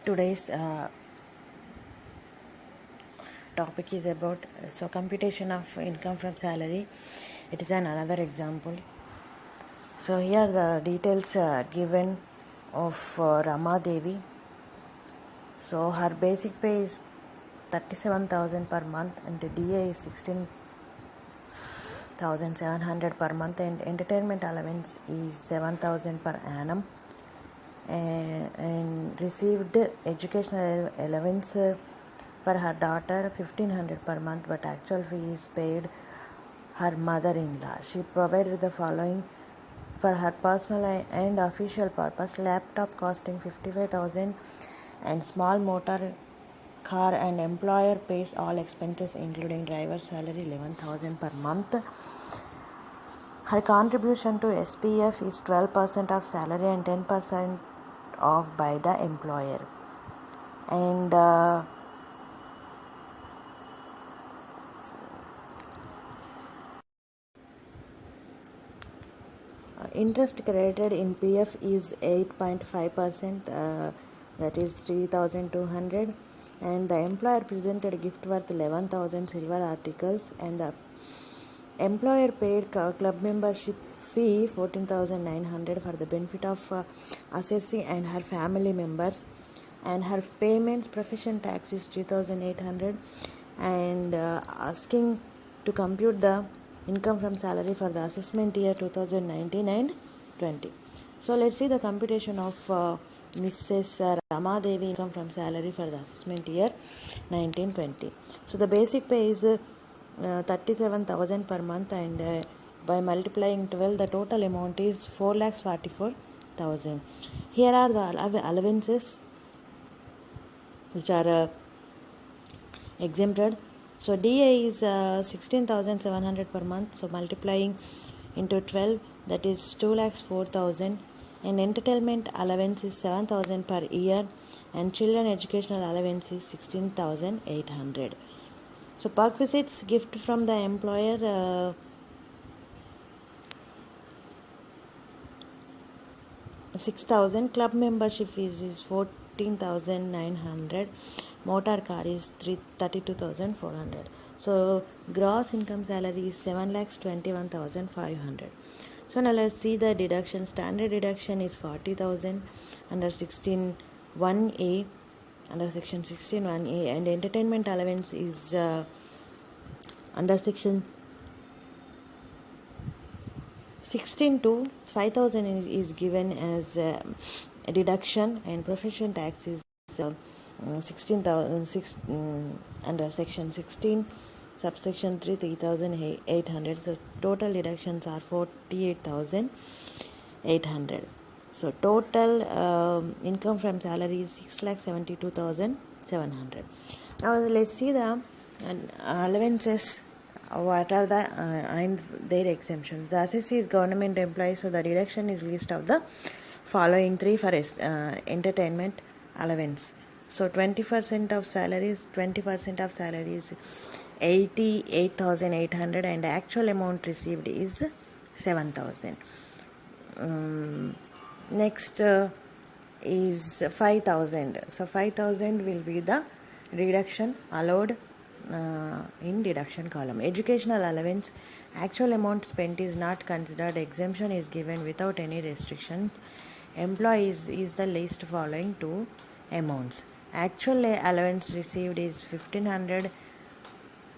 Today's topic is about computation of income from salary. It is another example. So here the details given of Rama Devi. So her basic pay is 37,000 per month and the DA is 16,700 per month and entertainment allowance is 7,000 per annum and received educational allowance for her daughter 1,500 per month, but actual fee is paid her mother-in-law. She provided the following for her personal and official purpose: laptop costing 55,000 and small motor car, and employer pays all expenses including driver's salary 11,000 per month. Her contribution to SPF is 12% of salary and 10% off by the employer. And interest credited in PF is 8.5%, that is 3,200, and the employer presented a gift worth 11,000 silver articles, and the employer paid club membership fee 14,900 for the benefit of assessee and her family members, and her payments profession tax is 3,800, and asking to compute the income from salary for the assessment year 2019 and 20. So let's see the computation of Mrs. Rama Devi income from salary for the assessment year 1920. So the basic pay is 37,000 per month, and by multiplying 12 the total amount is 4,44,000. Here are the allowances which are exempted. So DA is 16,700 per month, so multiplying into 12 that is 2,04,000, and entertainment allowance is 7,000 per year, and children educational allowance is 16,800. So perquisites gift from the employer 6,000, club membership fees is 14,900, motor car is 32,400. So gross income salary is 7,21,500. So now let's see the deduction. Standard deduction is 40,000 under 16(1)(a), under section 16(1)(a), and entertainment allowance is under section 16 to 5,000 is given as a deduction, and profession tax is 16,000 under section 16 subsection 3,800. So total deductions are 48,800. So total income from salary is 6,72,700. Now let's see the allowances. What are the and their exemptions? The assessee is government employee, so the deduction is list of the following three for entertainment allowance. So 20% of salaries, 20% of salary is 88,800, and actual amount received is 7,000. Next is 5,000. So 5,000 will be the reduction allowed in deduction column. Educational allowance, actual amount spent is not considered. Exemption is given without any restrictions. Employees is the list following two amounts. Actual allowance received is 1,500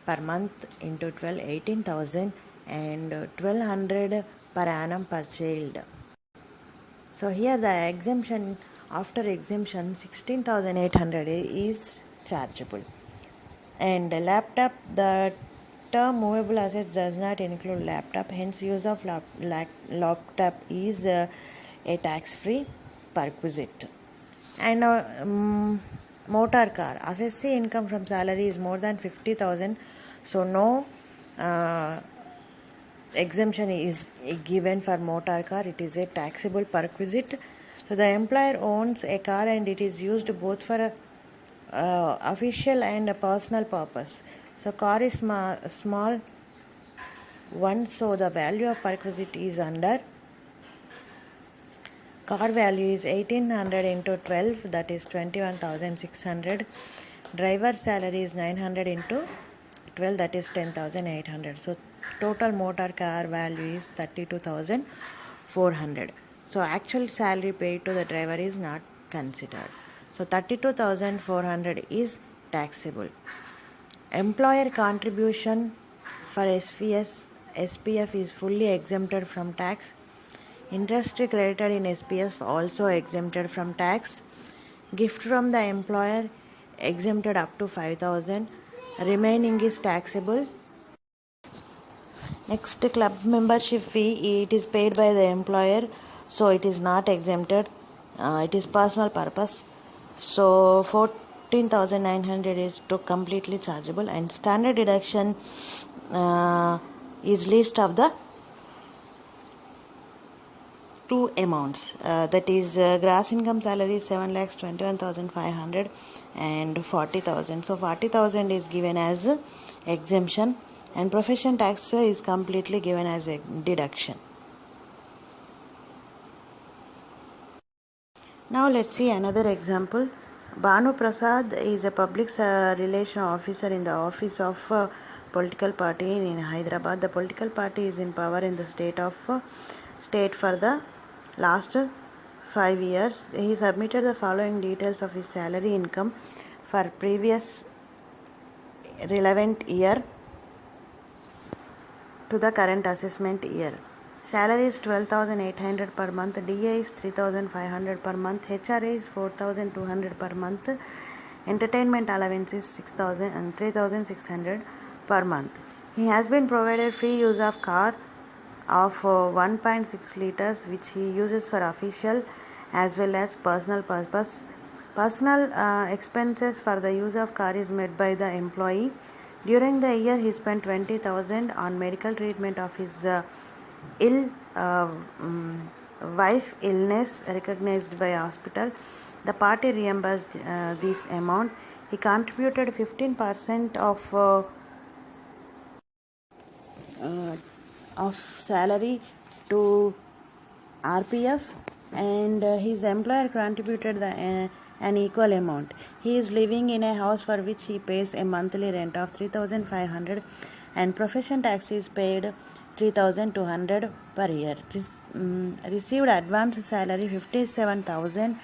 per month into 12, 18,000, and 1,200 per annum per child. So here the exemption, after exemption 16,800 is chargeable. And laptop, the term movable assets does not include laptop, hence use of laptop is a tax-free perquisite. And motor car, assessee income from salary is more than 50,000, so no exemption is given for motor car. It is a taxable perquisite. So the employer owns a car and it is used both for a official and a personal purpose. So car is small one, so the value of perquisite is under Car value is 1800 into 12, that is 21,600. Driver salary is 900 into 12, that is 10,800. So total motor car value is 32,400. So actual salary paid to the driver is not considered. So 32,400 is taxable. Employer contribution for SPF is fully exempted from tax. Interest credited in SPF also exempted from tax. Gift from the employer exempted up to 5,000. Remaining is taxable. Next, club membership fee, it is paid by the employer, so it is not exempted. It is personal purpose. So 14,900 is completely chargeable, and standard deduction is list of the two amounts, that is gross income salary is 7,21,500 and 40,000. So 40,000 is given as exemption, and profession tax is completely given as a deduction. Now let's see another example. Bhanu Prasad is a public relation officer in the office of political party in Hyderabad. The political party is in power in the state for the last 5 years. He submitted the following details of his salary income for previous relevant year to the current assessment year. Salary is 12,800 per month, DA is 3,500 per month, HRA is 4,200 per month, entertainment allowance is 6,000 and 3,600 per month. He has been provided free use of car of 1.6 liters, which he uses for official as well as personal purpose. Personal expenses for the use of car is made by the employee. During the year, he spent 20,000 on medical treatment of his wife illness recognized by hospital. The party reimbursed this amount. He contributed 15% of salary to RPF, and his employer contributed an equal amount. He is living in a house for which he pays a monthly rent of 3,500, and profession tax is paid 3,200 per year. Received advance salary 57,000.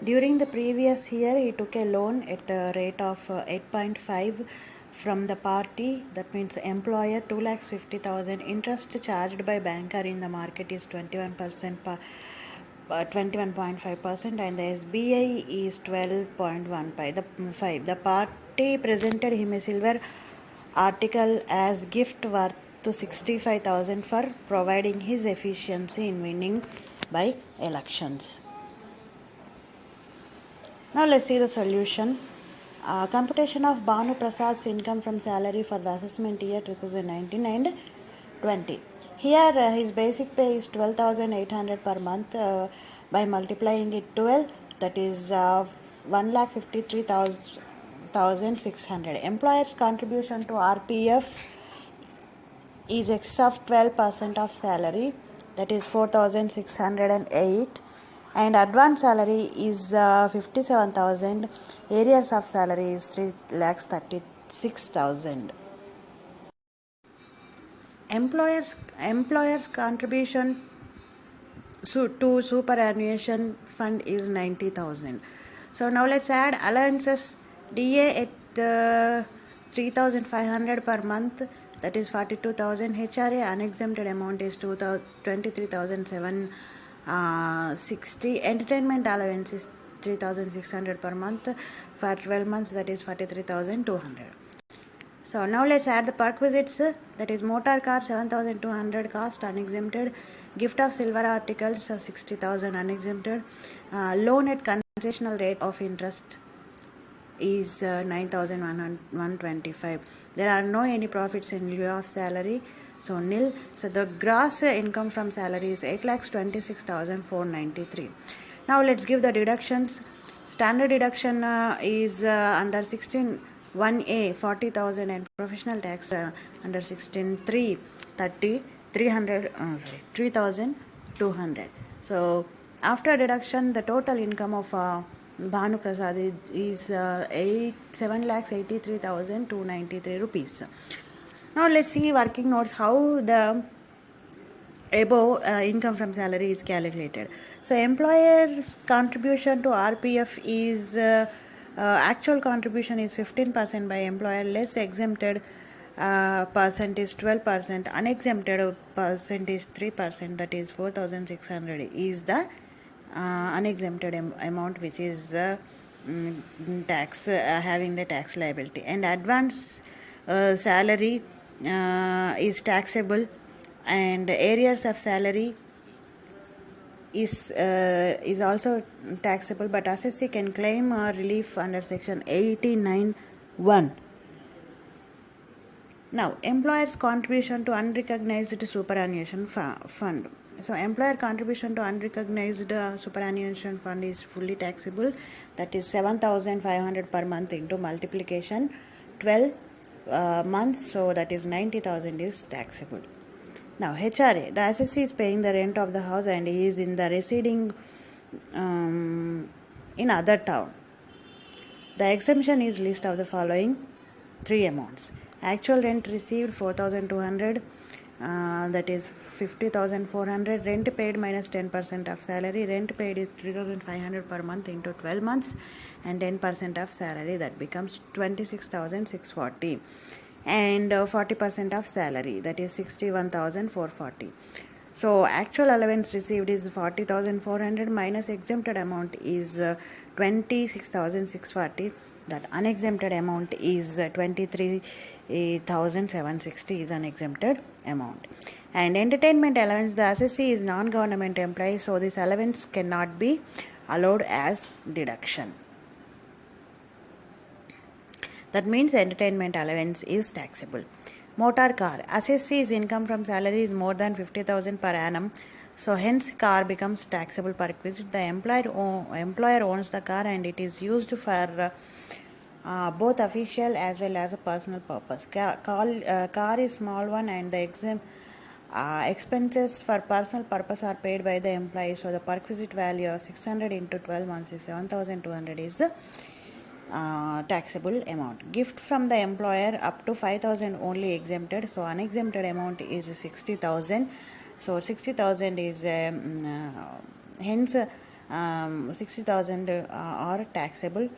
During the previous year, he took a loan at a rate of 8.5 from the party, that means employer, 2,50,000. Interest charged by banker in the market is 21.5%, and the SBI is 12.15. The party presented him a silver article as gift worth 65,000 for providing his efficiency in winning by elections. Now let's see the solution. Computation of Bhanu Prasad's income from salary for the assessment year 2019 and 20. Here his basic pay is 12,800 per month. By multiplying it 12, that is 1,53,600. Employer's contribution to RPF is excess of 12% of salary, that is 4,608. And advance salary is 57,000. Arrears of salary is 3,36,000. Employer's contribution to superannuation fund is 90,000. So now let's add allowances. DA at 3,500 per month, that is 42,000. HRA unexempted amount is 23,760. Entertainment allowance is 3,600 per month for 12 months, that is 43,200. So now let's add the perquisites, that is motor car 7,200 cost unexempted, gift of silver articles 60,000 unexempted, loan at concessional rate of interest is 9,125. There are no any profits in lieu of salary, so nil. So the gross income from salary is 8,26,493. Now let's give the deductions. Standard deduction is under 16(1)(a) 40,000, and professional tax under 16(3) 33,000. 3,200. So after deduction, the total income of Bhanu Prasad is 7,83,293 rupees. Now let's see working notes how the above income from salary is calculated. So employer's contribution to RPF is actual contribution is 15% by employer, less exempted percent is 12%, unexempted percent is 3%, that is 4,600 is the unexempted amount which is tax having the tax liability. And advance salary is taxable, and arrears of salary is also taxable, but assessee can claim relief under section 89(1). Now, employer's contribution to unrecognized superannuation fund. So, employer contribution to unrecognized superannuation fund is fully taxable, that is 7,500 per month into multiplication 12 months, so that is 90,000 is taxable. Now, HRA, the assessee is paying the rent of the house and he is in the residing in other town. The exemption is list of the following three amounts. Actual rent received 4,200, that is 50,400. Rent paid minus 10% of salary. Rent paid is 3,500 per month into 12 months, and 10% of salary, that becomes 26,640. And 40% of salary, that is 61,440. So actual allowance received is 40,400 minus exempted amount is 26,640. That unexempted amount is 23,760 is unexempted amount. And entertainment allowance, the assessee is non-government employee, so this allowance cannot be allowed as deduction. That means entertainment allowance is taxable. Motor car, assessee's income from salary is more than 50,000 per annum, so hence car becomes taxable per requisite. The employer owns the car and it is used for both official as well as a personal purpose. Car is small one, and the expenses for personal purpose are paid by the employee, so the perquisite value of 600 into 12 months is 7,200 is taxable amount. Gift from the employer up to 5,000 only exempted, so unexempted amount is 60,000. So 60,000 is hence 60,000 are taxable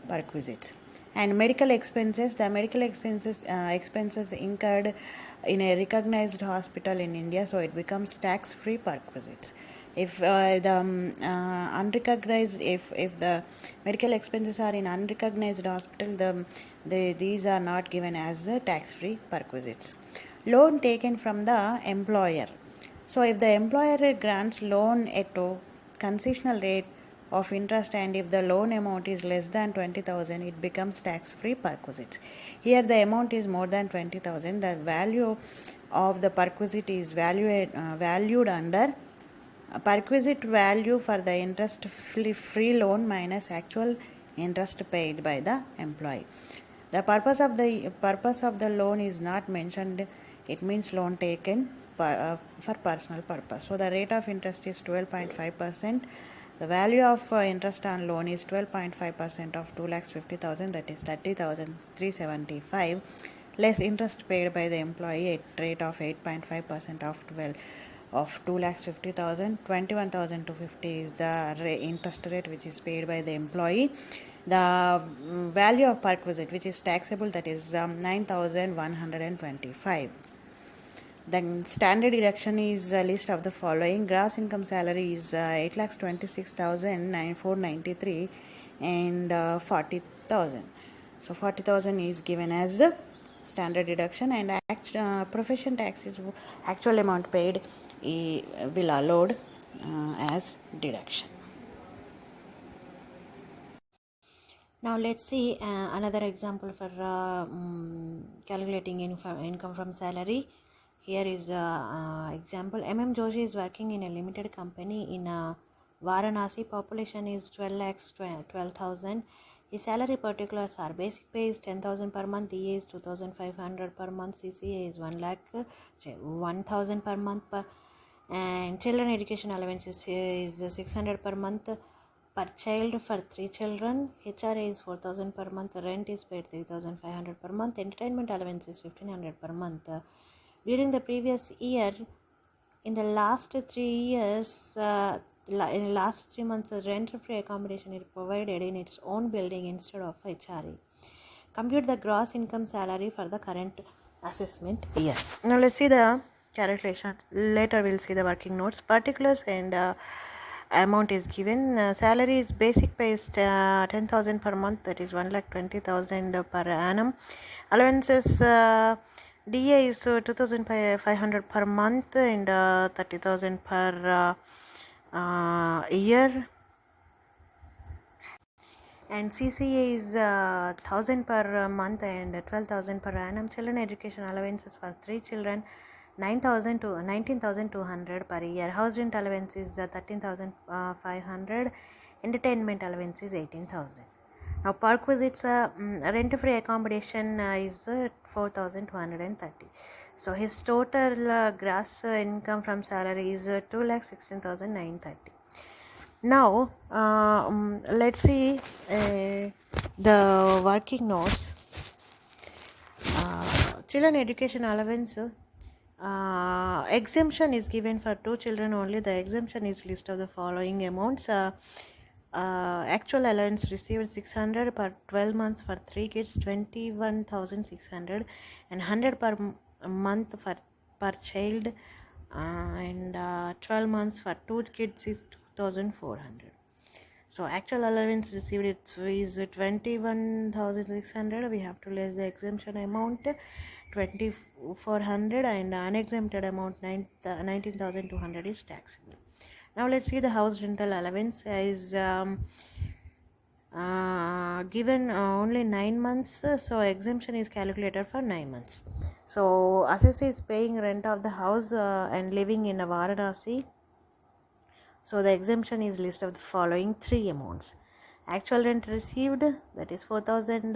perquisites. And medical expenses, the medical expenses incurred in a recognized hospital in India, so it becomes tax free perquisites. If the unrecognized, if the medical expenses are in unrecognized hospital, these are not given as tax free perquisites. Loan taken from the employer. So if the employer grants loan at a concessional rate of interest, and if the loan amount is less than 20,000, it becomes tax free perquisite. Here the amount is more than 20,000. The value of the perquisite is valued under perquisite value for the interest free loan minus actual interest paid by the employee. The purpose of the loan is not mentioned. It means loan taken for personal purpose. So the rate of interest is 12.5%. The value of interest on loan is 12.5% of 2,50,000, that is 30,375, less interest paid by the employee at rate of 8.5% of 2,50,000. 21,250 is the interest rate which is paid by the employee. The value of perquisite which is taxable, that is 9,125. Then standard deduction is a list of the following. Gross income salary is 8,26,493 and 40,000. So 40,000 is given as standard deduction, and profession tax is actual amount paid will allowed as deduction. Now let's see another example for calculating income from salary. Here is example. M.M. Joshi is working in a limited company in Varanasi. Population is 12,000. The salary particulars are: basic pay is 10,000 per month, DA is 2,500 per month, CCA is 1,000 per month, and children education allowance is 600 per month per child for 3 children. HRA is 4,000 per month, rent is paid 3,500 per month, entertainment allowance is 1,500 per month. During the previous year, in the last 3 years, in the last 3 months, rent-free accommodation is provided in its own building instead of HRA. Compute the gross income salary for the current assessment year. Now let's see the calculation. Later we'll see the working notes. Particulars and amount is given. Salary is basic pay is 10,000 per month, that is 1,20,000 per annum. Allowances DA is 2,500 per month and 30,000 per year, and CCA is 1,000 per month and 12,000 per annum. Children education allowances for 3 children 19,200 per year. House rent allowance is 13,500. Entertainment allowance is 18,000. Now perquisites rent-free accommodation is 4,230. So his total gross income from salary is 2,16,930. Now let's see the working notes. Children education allowance exemption is given for 2 children only. The exemption is list of the following amounts. Actual allowance received 600 per 12 months for 3 kids, 21,600, and 100 per month for per child, and 12 months for 2 kids is 2,400. So actual allowance received is 21,600. We have to less the exemption amount 2,400, and unexempted amount 19,200 is taxable. Now let's see the house rental allowance is given only 9 months, so exemption is calculated for 9 months. So assessor is paying rent of the house and living in Varanasi. So the exemption is list of the following 3 amounts. Actual rent received, that is 4,000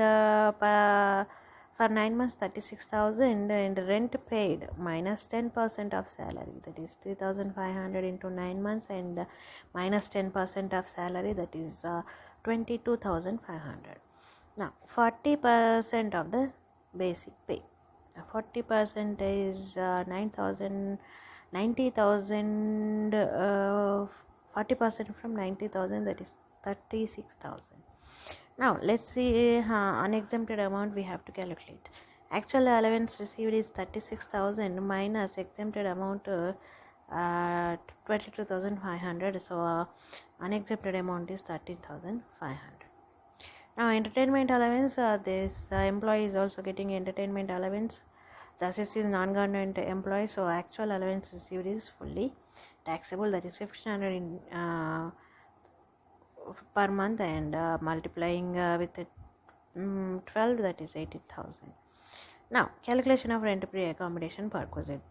for 9 months, 36,000, and rent paid minus 10% of salary, that is 3,500 into 9 months, and minus 10% of salary, that is 22,500. Now 40% of the basic pay. 40% is 90,000. 40% from 90,000, that is 36,000. Now let's see unexempted amount we have to calculate. Actual allowance received is 36,000 minus exempted amount 22,500. So unexempted amount is 13,500. Now entertainment allowance, this employee is also getting entertainment allowance. The assessee is non-government employee, so actual allowance received is fully taxable, that is 1,500 per month, and multiplying with 12, that is 80,000. Now calculation of rent-free accommodation perquisite.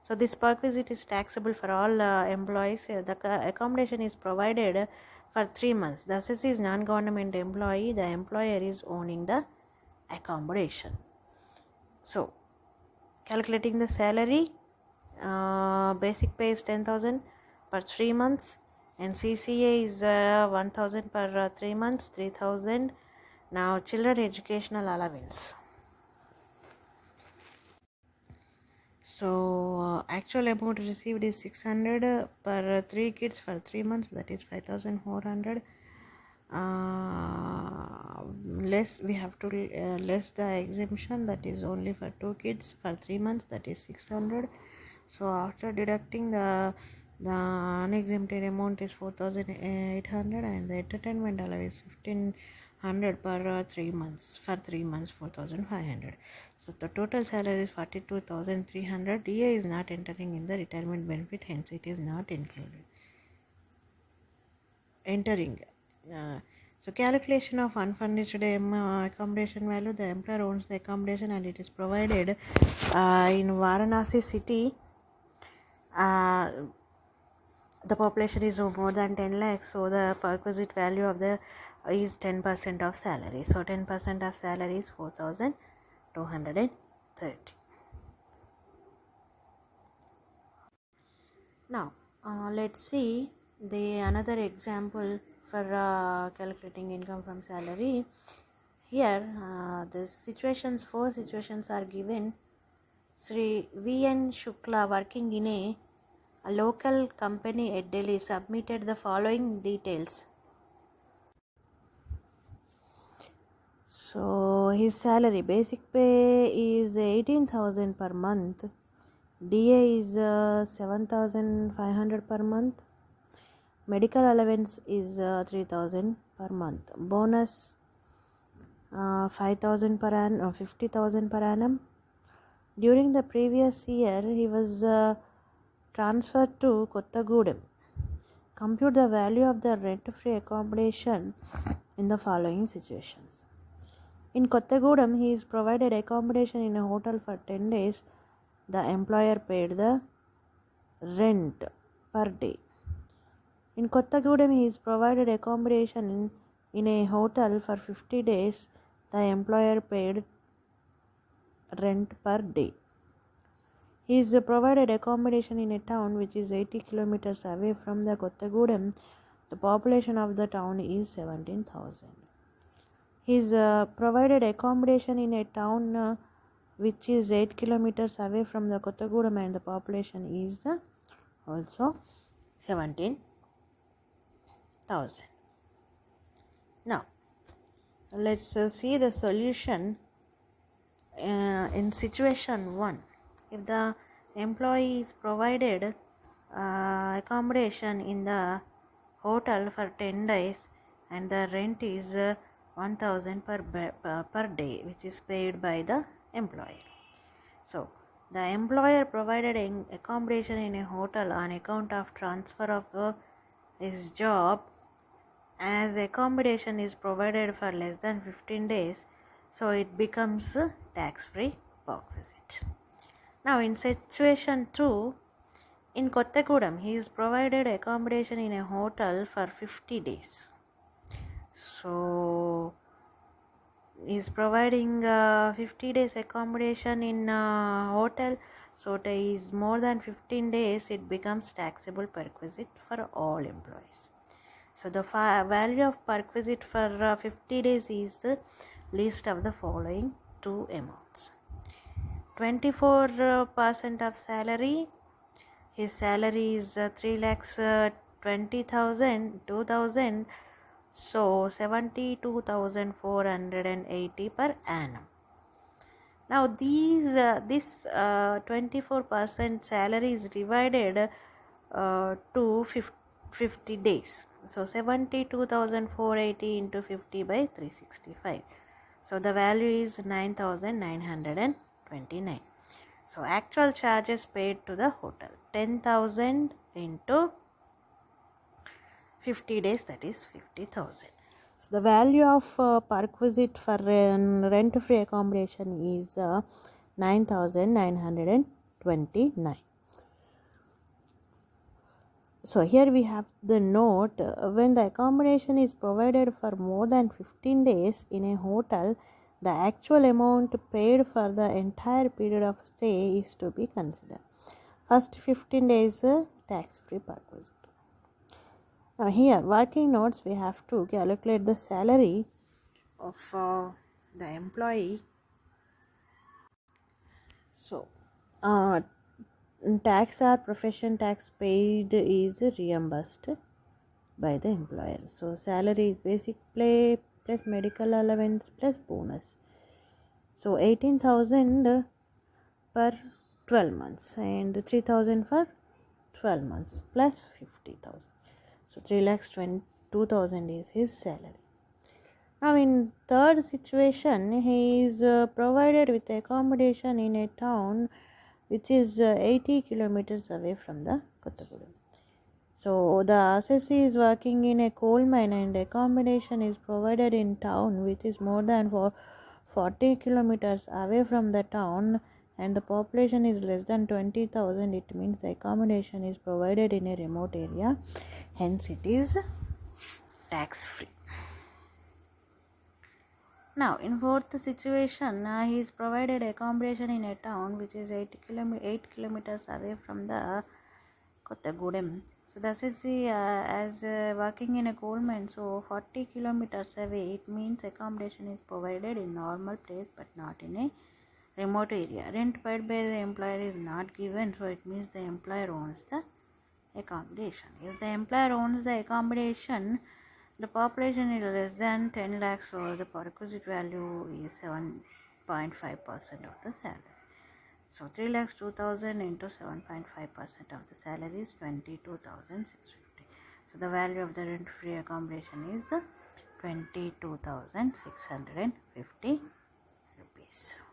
So this perquisite is taxable for all employees. The accommodation is provided for 3 months. The assessee is non-government employee. The employer is owning the accommodation. So calculating the salary, basic pay is 10,000 per 3 months, and CCA is 1,000 per 3 months, 3,000. Now children educational allowance. So actual amount received is 600 per 3 kids for 3 months, that is 5,400. Less we have to less the exemption, that is only for 2 kids for 3 months, that is 600. So after deducting the unexempted amount is 4,800, and the entertainment allowance is 1,500 per 3 months. For 3 months 4,500. So the total salary is 42,300. DA is not entering in the retirement benefit, hence it is not included. So calculation of unfurnished accommodation value. The employer owns the accommodation and it is provided in Varanasi city. The population is more than 10 lakhs, so the perquisite value of the is 10% of salary. So 10% of salary is 4,230. Now let's see the another example for calculating income from salary. Here the situations, 4 situations are given. Sri V.N. Shukla, working in a local company at Delhi, submitted the following details. So his salary, basic pay is 18,000 per month, DA is 7,500 per month, medical allowance is 3,000 per month, bonus 5,000 per annum, 50,000 per annum. During the previous year, he was transferred to Kottagudem. Compute the value of the rent-free accommodation in the following situations. In Kottagudem, he is provided accommodation in a hotel for 10 days. The employer paid the rent per day. In Kottagudem, he is provided accommodation in a hotel for 50 days. The employer paid rent per day. He is provided accommodation in a town which is 80 kilometers away from the Kottagudem. The population of the town is 17,000. He is provided accommodation in a town which is 8 kilometers away from the Kottagudem, and the population is also 17,000. Now let's see the solution in situation 1. If the employee is provided accommodation in the hotel for 10 days and the rent is 1,000 per day, which is paid by the employer. So the employer provided accommodation in a hotel on account of transfer of his job. As accommodation is provided for less than 15 days, so it becomes a tax-free work visit. Now in situation 2, in Kottagudem, he is provided accommodation in a hotel for 50 days. So he is providing 50 days accommodation in a hotel. So it is more than 15 days, it becomes taxable perquisite for all employees. So the value of perquisite for 50 days is the list of the following two amounts. 24% of salary, his salary is 3,20,000, so 72,480 per annum. Now this 24% salary is divided to 50 days. So 72,480 into 50 by 365. So the value is 9,929. So actual charges paid to the hotel, 10,000 into 50 days, that is 50,000. So the value of perquisite for rent-free accommodation is 9,929. So here we have the note, when the accommodation is provided for more than 15 days in a hotel, the actual amount paid for the entire period of stay is to be considered. First 15 days tax-free perquisite. Now here working notes, we have to calculate the salary of the employee. So tax or profession tax paid is reimbursed by the employer. So salary is basic pay plus medical allowance plus bonus. So 18,000 per 12 months and 3,000 for 12 months plus 50,000. So 3,22,000 is his salary. Now in third situation, he is provided with accommodation in a town which is 80 kilometers away from the Kottagudem. So the assessee is working in a coal mine and accommodation is provided in town which is more than 40 kilometers away from the town, and the population is less than 20,000. It means the accommodation is provided in a remote area, hence it is tax free. Now, in fourth situation, he is provided accommodation in a town which is 8 kilometers away from the Kottagudem. So, thus is he as working in a coal mine. So, 40 kilometers away, it means accommodation is provided in normal place but not in a remote area. Rent paid by the employer is not given, so it means the employer owns the accommodation. If the employer owns the accommodation, the population is less than 10 lakhs, so the requisite value is 7.5% of the salary. So 3 lakhs 2,000 into 7.5% of the salary is 22,650. So the value of the rent-free accommodation is 22,650 rupees.